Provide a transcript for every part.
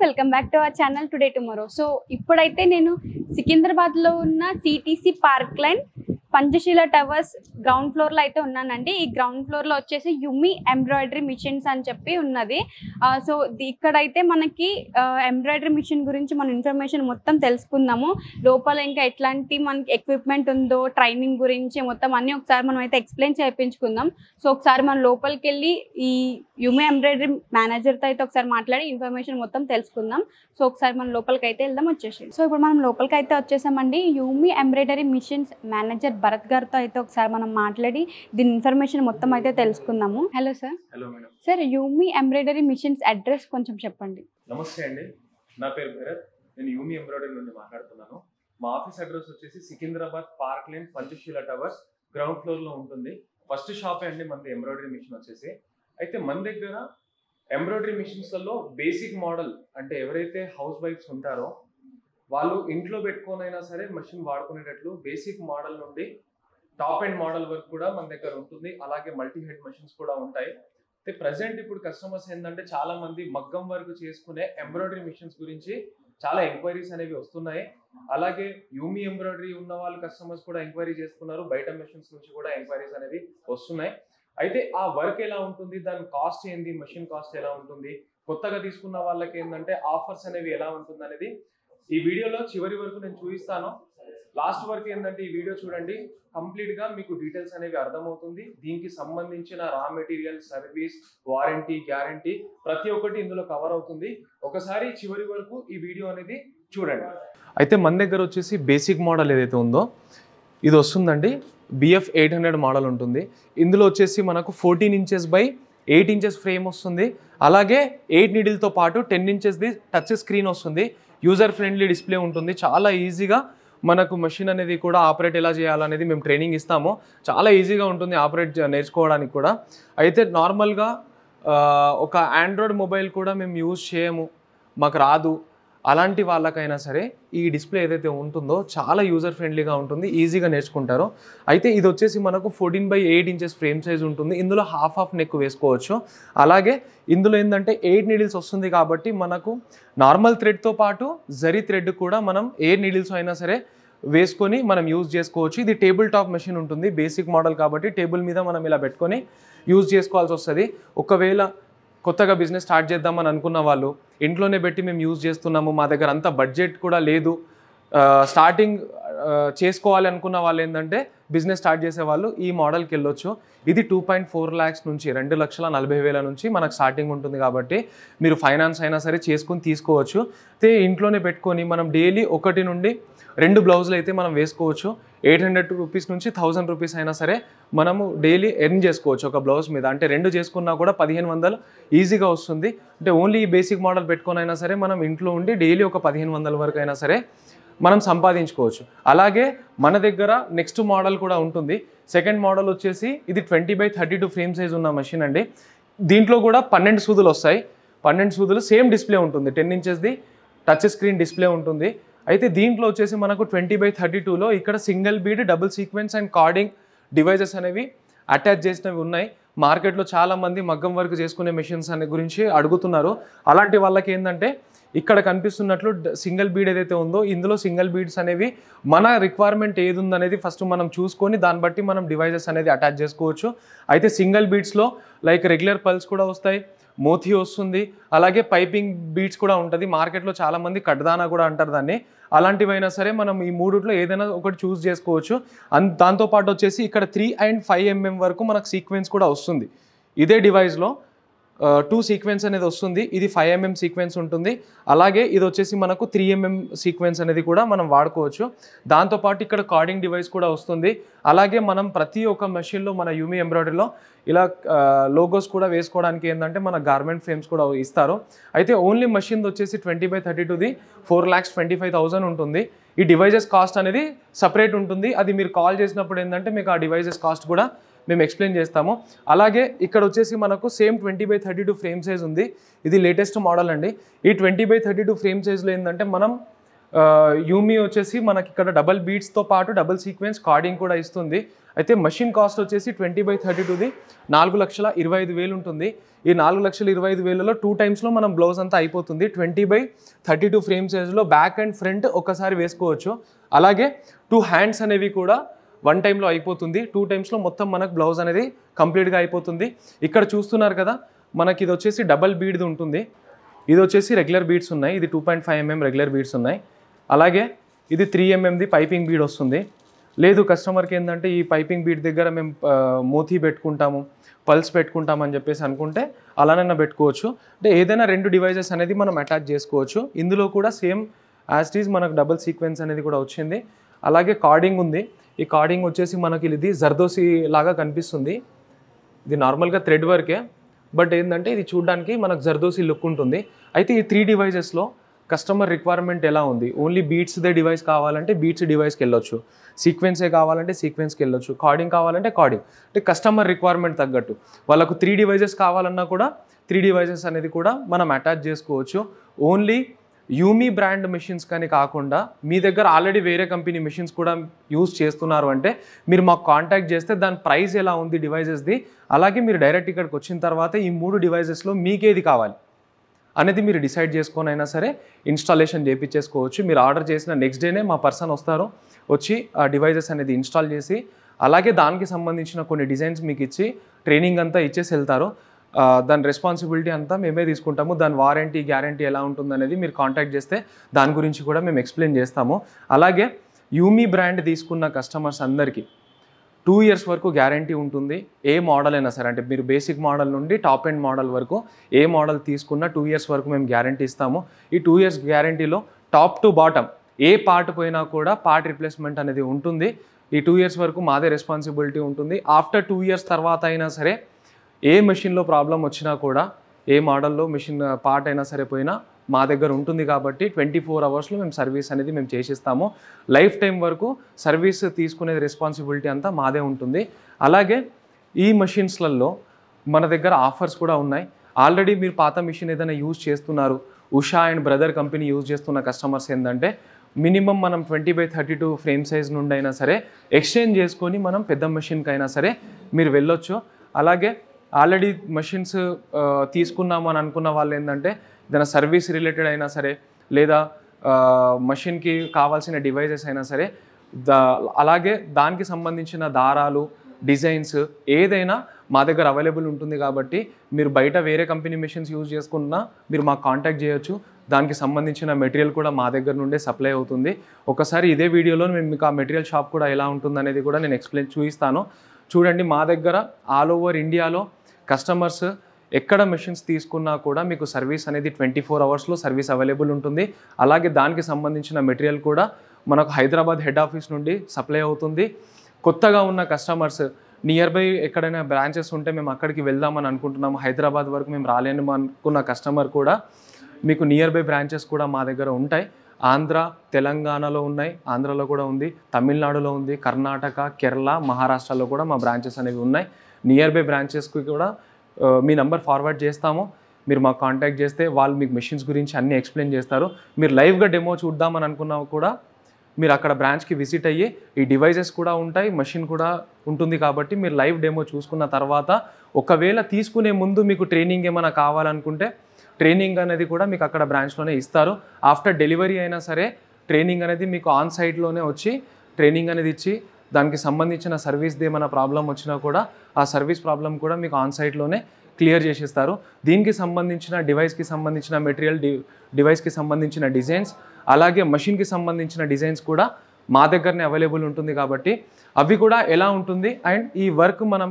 Welcome back to our channel today tomorrow. So ఇప్పుడైతే నేను సికింద్రాబాద్లో ఉన్న CTC park line Panchsheel towers ground ఫ్లోర్లో అయితే ఉన్నానండి. ఈ గ్రౌండ్ ఫ్లోర్లో వచ్చేసి యుమి ఎంబ్రాయిడరీ మిషన్స్ అని చెప్పి ఉన్నది. సో ఇక్కడైతే మనకి ఎంబ్రాయిడరీ మిషన్ గురించి మన ఇన్ఫర్మేషన్ మొత్తం తెలుసుకుందాము. లోపల ఇంకా ఎట్లాంటి మనకి ఎక్విప్మెంట్ ఉందో, ట్రైనింగ్ గురించి మొత్తం అన్నీ ఒకసారి మనం అయితే ఎక్స్ప్లెయిన్ చేయించుకుందాం. సో ఒకసారి మనం లోపలికి వెళ్ళి ఈ యుమి ఎంబ్రాయిడరీ మేనేజర్తో అయితే ఒకసారి మాట్లాడి ఇన్ఫర్మేషన్ మొత్తం తెలుసుకుందాం. సో ఒకసారి మనం లోపలికి అయితే వెళ్దాం వచ్చేసి. సో ఇప్పుడు మనం లోపలికి అయితే వచ్చేసామండి. యుమి ఎంబ్రాయిడరీ మిషన్స్ మేనేజర్ భరత్ గారితో అయితే ఒకసారి మనం మాట్లాడి దీని ఇన్ఫర్మేషన్ మొత్తం అయితే తెలుసుకుందాము. Hello sir. Hello madam. Sir యుమి embroidery machines address కొంచెం చెప్పండి. నమస్తే అండి, నా పేరు భరత్. నేను యుమి ఎంబ్రాయిడరీ నుండి మాట్లాడుతున్నాను. మా ఆఫీస్ అడ్రస్ వచ్చేసి Secunderabad park line Panchsheel towers ground ఫ్లోర్లో ఉంటుంది. ఫస్ట్ షాపే అండి మనది ఎంబ్రాయిడరీ మిషన్ వచ్చేసి. అయితే మన దగ్గర ఎంబ్రాయిడరీ మిషన్స్లలో బేసిక్ మోడల్ అంటే ఎవరైతే హౌస్ వైఫ్స్ ఉంటారో వాళ్ళు ఇంట్లో పెట్టుకోనైనా సరే మెషిన్ వాడుకునేటట్లు బేసిక్ మోడల్ నుండి టాప్ అండ్ మోడల్ వరకు కూడా మన దగ్గర ఉంటుంది. అలాగే మల్టీ హెడ్ మెషిన్స్ కూడా ఉంటాయి. అయితే ప్రజెంట్ ఇప్పుడు కస్టమర్స్ ఏంటంటే చాలా మంది మగ్గం వర్క్ చేసుకునే ఎంబ్రాయిడరీ మిషన్స్ గురించి చాలా ఎంక్వైరీస్ అనేవి వస్తున్నాయి. అలాగే యూమి ఎంబ్రాయిడరీ ఉన్న వాళ్ళు కస్టమర్స్ కూడా ఎంక్వైరీ చేస్తున్నారు. బయట మెషిన్స్ నుంచి కూడా ఎంక్వైరీస్ అనేవి వస్తున్నాయి. అయితే ఆ వర్క్ ఎలా ఉంటుంది, దాని కాస్ట్ ఏంది, మెషిన్ కాస్ట్ ఎలా ఉంటుంది, కొత్తగా తీసుకున్న వాళ్ళకి ఏంటంటే ఆఫర్స్ అనేవి ఎలా ఉంటుంది అనేది ఈ వీడియోలో చివరి వరకు నేను చూపిస్తాను. లాస్ట్ వరకు ఏంటంటే ఈ వీడియో చూడండి, కంప్లీట్గా మీకు డీటెయిల్స్ అనేవి అర్థమవుతుంది. దీనికి సంబంధించిన raw material, service, warranty, guarantee ప్రతి ఒక్కటి ఇందులో కవర్ అవుతుంది. ఒకసారి చివరి వరకు ఈ వీడియో అనేది చూడండి. అయితే మన దగ్గర వచ్చేసి బేసిక్ మోడల్ ఏదైతే ఉందో ఇది వస్తుందండి. BF 800 మోడల్ ఉంటుంది. ఇందులో వచ్చేసి మనకు 14 ఇంచెస్ బై 8 ఇంచెస్ ఫ్రేమ్ వస్తుంది. అలాగే 8 నీడిల్తో పాటు 10 ఇంచెస్ది టచ్ స్క్రీన్ వస్తుంది. యూజర్ ఫ్రెండ్లీ డిస్ప్లే ఉంటుంది. చాలా ఈజీగా మనకు మెషిన్ అనేది కూడా ఆపరేట్ ఎలా చేయాలనేది మేము ట్రైనింగ్ ఇస్తాము. చాలా ఈజీగా ఉంటుంది ఆపరేట్ నేర్చుకోవడానికి కూడా. అయితే నార్మల్గా ఒక ఆండ్రాయిడ్ మొబైల్ కూడా మేము యూజ్ చేయము, మాకు రాదు, అలాంటి వాళ్ళకైనా సరే ఈ డిస్ప్లే ఏదైతే ఉంటుందో చాలా యూజర్ ఫ్రెండ్లీగా ఉంటుంది, ఈజీగా నేర్చుకుంటారు. అయితే ఇది వచ్చేసి మనకు 14/8 ఇంచెస్ ఫ్రేమ్ సైజ్ ఉంటుంది. ఇందులో హాఫ్ నెక్ వేసుకోవచ్చు. అలాగే ఇందులో ఏంటంటే 8 నీడిల్స్ వస్తుంది కాబట్టి మనకు నార్మల్ థ్రెడ్తో పాటు జరీ థ్రెడ్ కూడా మనం ఏ నీడిల్స్ అయినా సరే వేసుకొని మనం యూజ్ చేసుకోవచ్చు. ఇది టేబుల్ టాప్ మెషిన్ ఉంటుంది, బేసిక్ మోడల్ కాబట్టి టేబుల్ మీద మనం ఇలా పెట్టుకొని యూజ్ చేసుకోవాల్సి వస్తుంది. ఒకవేళ కొత్తగా బిజినెస్ స్టార్ట్ చేద్దామని అనుకున్న వాళ్ళు ఇంట్లోనే పెట్టి మేము యూజ్ చేస్తున్నాము, మా దగ్గర అంత బడ్జెట్ కూడా లేదు, స్టార్టింగ్ చేసుకోవాలి అనుకున్న వాళ్ళు ఏంటంటే బిజినెస్ స్టార్ట్ చేసే వాళ్ళు ఈ మోడల్కి వెళ్ళొచ్చు. ఇది 2.4 lakhs నుంచి 2,40,000 నుంచి మనకు స్టార్టింగ్ ఉంటుంది కాబట్టి మీరు ఫైనాన్స్ అయినా సరే చేసుకుని తీసుకోవచ్చు. అయితే ఇంట్లోనే పెట్టుకొని మనం డైలీ 1 నుండి 2 బ్లౌజులు అయితే మనం వేసుకోవచ్చు. 800 రూపీస్ నుంచి 1000 రూపీస్ అయినా సరే మనము డైలీ ఎర్న్ చేసుకోవచ్చు ఒక బ్లౌజ్ మీద. అంటే 2 చేసుకున్నా కూడా 1500 ఈజీగా వస్తుంది. అంటే ఓన్లీ ఈ బేసిక్ మోడల్ పెట్టుకొని అయినా సరే మనం ఇంట్లో ఉండి డైలీ ఒక 1500 వరకు అయినా సరే మనం సంపాదించుకోవచ్చు. అలాగే మన దగ్గర నెక్స్ట్ మోడల్ కూడా ఉంటుంది. సెకండ్ మోడల్ వచ్చేసి ఇది 20/32 ఫ్రేమ్ సైజ్ ఉన్న మెషిన్ అండి. దీంట్లో కూడా 12 సూదులు వస్తాయి. 12 సూదులు సేమ్ డిస్ప్లే ఉంటుంది, 10 ఇంచెస్ది టచ్ స్క్రీన్ డిస్ప్లే ఉంటుంది. అయితే దీంట్లో వచ్చేసి మనకు 20/32లో ఇక్కడ single bead, double sequence and carding devices అనేవి అటాచ్ చేసినవి ఉన్నాయి. మార్కెట్లో చాలామంది మగ్గం వర్క్ చేసుకునే మెషిన్స్ అనే గురించి అడుగుతున్నారు. అలాంటి వాళ్ళకి ఏంటంటే ఇక్కడ కనిపిస్తున్నట్లు సింగిల్ బీడ్ ఏదైతే ఉందో ఇందులో సింగిల్ బీడ్స్ అనేవి మన రిక్వైర్మెంట్ ఏది ఉందనేది ఫస్ట్ మనం చూసుకొని దాన్ని బట్టి మనం డివైజెస్ అనేది అటాచ్ చేసుకోవచ్చు. అయితే సింగిల్ బీడ్స్లో లైక్ రెగ్యులర్ పల్స్ కూడా వస్తాయి, మోతీ వస్తుంది, అలాగే పైపింగ్ బీడ్స్ కూడా ఉంటుంది. మార్కెట్లో చాలామంది కడ్దానా కూడా అంటారు దాన్ని. అలాంటివైనా సరే మనం ఈ మూడిట్లో ఏదైనా ఒకటి చూస్ చేసుకోవచ్చు. దాంతోపాటు వచ్చేసి ఇక్కడ 3 and 5 mm వరకు మనకు సీక్వెన్స్ కూడా వస్తుంది. ఇదే డివైస్లో 2 సీక్వెన్స్ అనేది వస్తుంది. ఇది 5 mm సీక్వెన్స్ ఉంటుంది. అలాగే ఇది వచ్చేసి మనకు 3 mm సీక్వెన్స్ అనేది కూడా మనం వాడుకోవచ్చు. దాంతోపాటు ఇక్కడ కార్డింగ్ డివైస్ కూడా వస్తుంది. అలాగే మనం ప్రతి ఒక్క మెషిన్లో మన యూమీ ఎంబ్రాయిడరీలో ఇలా లోగోస్ కూడా వేసుకోవడానికి ఏంటంటే మన గార్మెంట్ ఫ్రేమ్స్ కూడా ఇస్తారు. అయితే ఓన్లీ మెషిన్ వచ్చేసి 20/32ది 4,25,000 ఉంటుంది. ఈ డివైజెస్ కాస్ట్ అనేది సపరేట్ ఉంటుంది. అది మీరు కాల్ చేసినప్పుడు ఏంటంటే మీకు ఆ డివైజెస్ కాస్ట్ కూడా మేము ఎక్స్ప్లెయిన్ చేస్తాము. అలాగే ఇక్కడ వచ్చేసి మనకు సేమ్ 20/32 ఫ్రేమ్ సైజ్ ఉంది. ఇది లేటెస్ట్ మోడల్ అండి. ఈ 20/32 ఫ్రేమ్ సైజ్లో ఏంటంటే మనం యూమీ వచ్చేసి మనకి ఇక్కడ డబల్ బీడ్స్తో పాటు డబుల్ సీక్వెన్స్ కార్డింగ్ కూడా ఇస్తుంది. అయితే మషిన్ కాస్ట్ వచ్చేసి 20/32ది 4,25,000 ఉంటుంది. ఈ 4,25,000లో 2 టైమ్స్లో మనం బ్లౌజ్ అంతా అయిపోతుంది. 20/32 ఫ్రేమ్ సైజ్లో బ్యాక్ అండ్ ఫ్రంట్ ఒకసారి వేసుకోవచ్చు. అలాగే 2 హ్యాండ్స్ అనేవి కూడా 1 టైంలో అయిపోతుంది. 2 టైమ్స్లో మొత్తం మనకు బ్లౌజ్ అనేది కంప్లీట్గా అయిపోతుంది. ఇక్కడ చూస్తున్నారు కదా మనకి ఇది వచ్చేసి డబల్ బీడ్ది ఉంటుంది. ఇది వచ్చేసి రెగ్యులర్ బీడ్స్ ఉన్నాయి. ఇది 2.5 mm రెగ్యులర్ బీడ్స్ ఉన్నాయి. అలాగే ఇది 3 mmది పైపింగ్ బీడ్ వస్తుంది. లేదు కస్టమర్కి ఏంటంటే ఈ పైపింగ్ బీడ్ దగ్గర మేము మోతీ పెట్టుకుంటాము, పల్స్ పెట్టుకుంటామని చెప్పేసి అనుకుంటే అలానైనా పెట్టుకోవచ్చు. అంటే ఏదైనా 2 డివైజెస్ అనేది మనం అటాచ్ చేసుకోవచ్చు. ఇందులో కూడా సేమ్ యాజ్ ఇట్ ఈజ్ మనకు డబుల్ సీక్వెన్స్ అనేది కూడా వచ్చింది. అలాగే కార్డింగ్ ఉంది. ఈ కార్డింగ్ వచ్చేసి మనకి ఇది జర్దోసి లాగా కనిపిస్తుంది. ఇది నార్మల్గా థ్రెడ్ వర్కే, బట్ ఏంటంటే ఇది చూడడానికి మనకు జర్దోసి లుక్ ఉంటుంది. అయితే ఈ 3 డివైజెస్లో కస్టమర్ రిక్వైర్మెంట్ ఎలా ఉంది, ఓన్లీ బీట్స్దే డివైస్ కావాలంటే బీట్స్ డివైస్కి వెళ్ళొచ్చు, సీక్వెన్సే కావాలంటే సీక్వెన్స్కి వెళ్ళొచ్చు, కార్డింగ్ కావాలంటే కార్డింగ్. అంటే కస్టమర్ రిక్వైర్మెంట్ తగ్గట్టు వాళ్ళకు 3 డివైజెస్ కావాలన్నా కూడా 3 డివైజెస్ అనేది కూడా మనం అటాచ్ చేసుకోవచ్చు. ఓన్లీ యూమీ బ్రాండ్ మెషిన్స్ కానీ కాకుండా మీ దగ్గర ఆల్రెడీ వేరే కంపెనీ మెషిన్స్ కూడా యూజ్ చేస్తున్నారు అంటే మీరు మాకు కాంటాక్ట్ చేస్తే దాని ప్రైస్ ఎలా ఉంది డివైజెస్ది, అలాగే మీరు డైరెక్ట్ ఇక్కడికి వచ్చిన తర్వాత ఈ 3 డివైజెస్లో మీకేది కావాలి అనేది మీరు డిసైడ్ చేసుకొని అయినా సరే ఇన్స్టాలేషన్ చేయించేసుకోవచ్చు. మీరు ఆర్డర్ చేసిన నెక్స్ట్ డేనే మా పర్సన్ వస్తారు, వచ్చి ఆ డివైజెస్ అనేది ఇన్స్టాల్ చేసి అలాగే దానికి సంబంధించిన కొన్ని డిజైన్స్ మీకు ఇచ్చి ట్రైనింగ్ అంతా ఇచ్చేసి వెళ్తారు. దాని రెస్పాన్సిబిలిటీ అంతా మేమే తీసుకుంటాము. దాని వారంటీ గ్యారంటీ ఎలా ఉంటుందనేది మీరు కాంటాక్ట్ చేస్తే దాని గురించి కూడా మేము ఎక్స్ప్లెయిన్ చేస్తాము. అలాగే యూమీ బ్రాండ్ తీసుకున్న కస్టమర్స్ అందరికీ 2 years వరకు గ్యారంటీ ఉంటుంది. ఏ మోడల్ అయినా సరే, అంటే మీరు బేసిక్ మోడల్ నుండి టాప్ ఎండ్ మోడల్ వరకు ఏ మోడల్ తీసుకున్నా 2 years వరకు మేము గ్యారంటీ ఇస్తాము. ఈ 2 years గ్యారంటీలో టాప్ టు బాటమ్ ఏ పార్ట్ పోయినా కూడా పార్ట్ రిప్లేస్మెంట్ అనేది ఉంటుంది. ఈ 2 years వరకు మాదే రెస్పాన్సిబిలిటీ ఉంటుంది. ఆఫ్టర్ 2 years తర్వాత అయినా సరే ఏ మెషిన్లో ప్రాబ్లం వచ్చినా కూడా ఏ మోడల్లో మెషిన్ పార్ట్ అయినా సరే పోయినా మా దగ్గర ఉంటుంది. కాబట్టి 24 hours మేము సర్వీస్ అనేది మేము చేసిస్తాము. లైఫ్ టైం వరకు సర్వీస్ తీసుకునే రెస్పాన్సిబిలిటీ అంతా మాదే ఉంటుంది. అలాగే ఈ మెషిన్స్లలో మన దగ్గర ఆఫర్స్ కూడా ఉన్నాయి. ఆల్రెడీ మీరు పాత మెషిన్ ఏదైనా యూజ్ చేస్తున్నారు, Usha and brother company use చేస్తున్న కస్టమర్స్ ఏంటంటే మినిమం మనం 20/32 ఫ్రేమ్ సైజ్ నుండి అయినా సరే ఎక్స్చేంజ్ చేసుకొని మనం పెద్ద మెషిన్కి అయినా సరే మీరు వెళ్ళొచ్చు. అలాగే ఆల్రెడీ మెషిన్స్ తీసుకున్నాము అని అనుకున్న వాళ్ళు ఏంటంటే ఏదైనా సర్వీస్ రిలేటెడ్ అయినా సరే లేదా మెషిన్కి కావాల్సిన డివైజెస్ అయినా సరే అలాగే దానికి సంబంధించిన దారాలు, డిజైన్స్ ఏదైనా మా దగ్గర అవైలబుల్ ఉంటుంది. కాబట్టి మీరు బయట వేరే కంపెనీ మెషిన్స్ యూజ్ చేసుకున్నా మీరు మాకు కాంటాక్ట్ చేయొచ్చు. దానికి సంబంధించిన మెటీరియల్ కూడా మా దగ్గర నుండే సప్లై అవుతుంది. ఒకసారి ఇదే వీడియోలో మేము మీకు ఆ మెటీరియల్ షాప్ కూడా ఎలా ఉంటుందనేది కూడా నేను చూపిస్తాను. చూడండి, మా దగ్గర ఆల్ ఓవర్ ఇండియాలో కస్టమర్స్ ఎక్కడ మెషిన్స్ తీసుకున్నా కూడా మీకు సర్వీస్ అనేది 24 hours సర్వీస్ అవైలబుల్ ఉంటుంది. అలాగే దానికి సంబంధించిన మెటీరియల్ కూడా మనకు హైదరాబాద్ హెడ్ ఆఫీస్ నుండి సప్లై అవుతుంది. కొత్తగా ఉన్న కస్టమర్స్ నియర్ బై ఎక్కడైనా బ్రాంచెస్ ఉంటే మేము అక్కడికి వెళ్దామని అనుకుంటున్నాము, హైదరాబాద్ వరకు మేము రాలేము అనుకున్న కస్టమర్ కూడా మీకు నియర్ బై బ్రాంచెస్ కూడా మా దగ్గర ఉంటాయి. ఆంధ్ర, తెలంగాణలో ఉన్నాయి, ఆంధ్రాలో కూడా ఉంది, తమిళనాడులో ఉంది, కర్ణాటక, కేరళ, మహారాష్ట్రలో కూడా మా బ్రాంచెస్ అనేవి ఉన్నాయి. నియర్ బై బ్రాంచెస్కి కూడా మీ నంబర్ ఫార్వర్డ్ చేస్తాము. మీరు మాకు కాంటాక్ట్ చేస్తే వాళ్ళు మీకు మెషిన్స్ గురించి అన్నీ ఎక్స్ప్లెయిన్ చేస్తారు. మీరు లైవ్గా డెమో చూద్దామని అనుకున్నా కూడా మీరు అక్కడ బ్రాంచ్కి విజిట్ అయ్యి ఈ డివైజెస్ కూడా ఉంటాయి, మెషిన్ కూడా ఉంటుంది. కాబట్టి మీరు లైవ్ డెమో చూసుకున్న తర్వాత ఒకవేళ తీసుకునే ముందు మీకు ట్రైనింగ్ ఏమైనా కావాలనుకుంటే ట్రైనింగ్ అనేది కూడా మీకు అక్కడ బ్రాంచ్లోనే ఇస్తారు. ఆఫ్టర్ డెలివరీ అయినా సరే ట్రైనింగ్ అనేది మీకు ఆన్ సైట్లోనే వచ్చి ట్రైనింగ్ అనేది ఇచ్చి దానికి సంబంధించిన సర్వీస్ది ఏమైనా ప్రాబ్లం వచ్చినా కూడా ఆ సర్వీస్ ప్రాబ్లం కూడా మీకు ఆన్ సైట్లోనే క్లియర్ చేసేస్తారు. దీనికి సంబంధించిన డివైస్కి సంబంధించిన మెటీరియల్, డివైస్కి సంబంధించిన డిజైన్స్, అలాగే మషిన్కి సంబంధించిన డిజైన్స్ కూడా మా దగ్గరనే అవైలబుల్ ఉంటుంది. కాబట్టి అవి కూడా ఎలా ఉంటుంది అండ్ ఈ వర్క్ మనం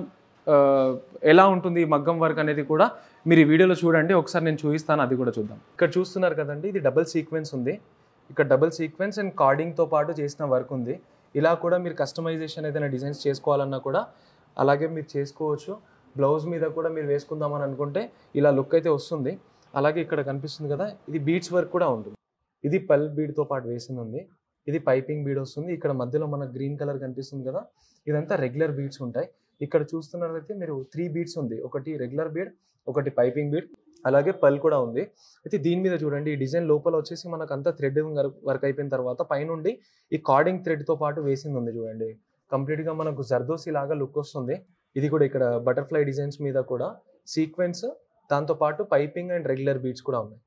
ఎలా ఉంటుంది, ఈ మగ్గం వర్క్ అనేది కూడా మీరు ఈ వీడియోలో చూడండి. ఒకసారి నేను చూపిస్తాను, అది కూడా చూద్దాం. ఇక్కడ చూస్తున్నారు కదండి, ఇది డబుల్ సీక్వెన్స్ ఉంది. ఇక్కడ డబుల్ సీక్వెన్స్ అండ్ కార్డింగ్తో పాటు చేసిన వర్క్ ఉంది. ఇలా కూడా మీరు కస్టమైజేషన్ ఏదైనా డిజైన్స్ చేసుకోవాలన్నా కూడా అలాగే మీరు చేసుకోవచ్చు. బ్లౌజ్ మీద కూడా మీరు వేసుకుందామని అనుకుంటే ఇలా లుక్ అయితే వస్తుంది. అలాగే ఇక్కడ కనిపిస్తుంది కదా, ఇది బీడ్స్ వర్క్ కూడా ఉంటుంది. ఇది పల్ బీడ్తో పాటు వేసింది ఉంది. ఇది పైపింగ్ బీడ్ వస్తుంది. ఇక్కడ మధ్యలో మనకు గ్రీన్ కలర్ కనిపిస్తుంది కదా, ఇదంతా రెగ్యులర్ బీడ్స్ ఉంటాయి. ఇక్కడ చూస్తున్నట్లయితే మీరు 3 బీడ్స్ ఉంది. ఒకటి రెగ్యులర్ బీడ్, ఒకటి పైపింగ్ బీడ్, అలాగే పల్ కూడా ఉంది. అయితే దీని మీద చూడండి, ఈ డిజైన్ లోపల వచ్చేసి మనకు అంతా థ్రెడ్ వర్క్ అయిపోయిన తర్వాత పైనుండి ఈ కార్డింగ్ థ్రెడ్తో పాటు వేసింది ఉంది చూడండి. కంప్లీట్గా మనకు జర్దోసి లాగా లుక్ వస్తుంది. ఇది కూడా ఇక్కడ బటర్ఫ్లై డిజైన్స్ మీద కూడా సీక్వెన్స్, దాంతోపాటు పైపింగ్ అండ్ రెగ్యులర్ బీడ్స్ కూడా ఉన్నాయి.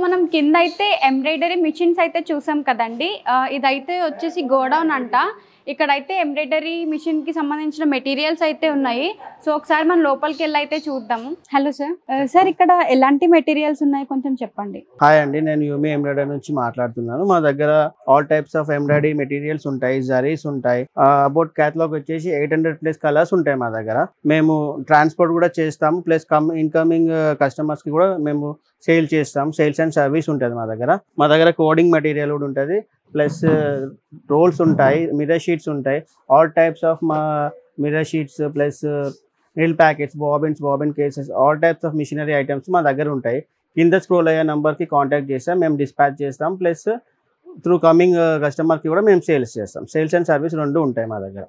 మనం కింద అయితే ఎంబ్రాయిడరీ మిషన్స్ అయితే చూసాం కదండి. ఇదైతే వచ్చేసి గోడౌన్ అంట. ఇక్కడైతే ఎంబ్రాయిడరీ మిషన్ కి సంబంధించిన మెటీరియల్స్ అయితే ఉన్నాయి. సో ఒకసారి మనం లోపలికి వెళ్ళి అయితే చూద్దాము. Hello sir. సార్ ఇక్కడ ఎలాంటి మెటీరియల్స్ ఉన్నాయి కొంచెం చెప్పండి. హాయ్ అండి, నేను యూమి ఎంబ్రాయిడరీ నుంచి మాట్లాడుతున్నాను. మా దగ్గర all types of embroidery materials ఉంటాయి, జరీస్ ఉంటాయి. అబౌట్ క్యాటలాగ్ వచ్చేసి 800+ కలర్స్ ఉంటాయి మా దగ్గర. మేము ట్రాన్స్పోర్ట్ కూడా చేస్తాము, ప్లస్ ఇన్కమింగ్ కస్టమర్స్ కి కూడా మేము సేల్ చేస్తాం. సేల్స్ అండ్ సర్వీస్ ఉంటుంది మా దగ్గర. మా దగ్గర కోడింగ్ మెటీరియల్ కూడా ఉంటుంది, ప్లస్ రోల్స్ ఉంటాయి, మిర్రర్ షీట్స్ ఉంటాయి. ఆల్ టైప్స్ ఆఫ్ మా mirror sheets plus needle packets, bobbin cases, all types of machinery items మా దగ్గర ఉంటాయి. కింద స్క్రోల్ అయ్యే నెంబర్కి కాంటాక్ట్ చేస్తాం, మేము డిస్పాచ్ చేస్తాం. ప్లస్ త్రూ కమింగ్ కస్టమర్కి కూడా మేము సేల్స్ చేస్తాం. సేల్స్ అండ్ సర్వీస్ రెండు ఉంటాయి మా దగ్గర.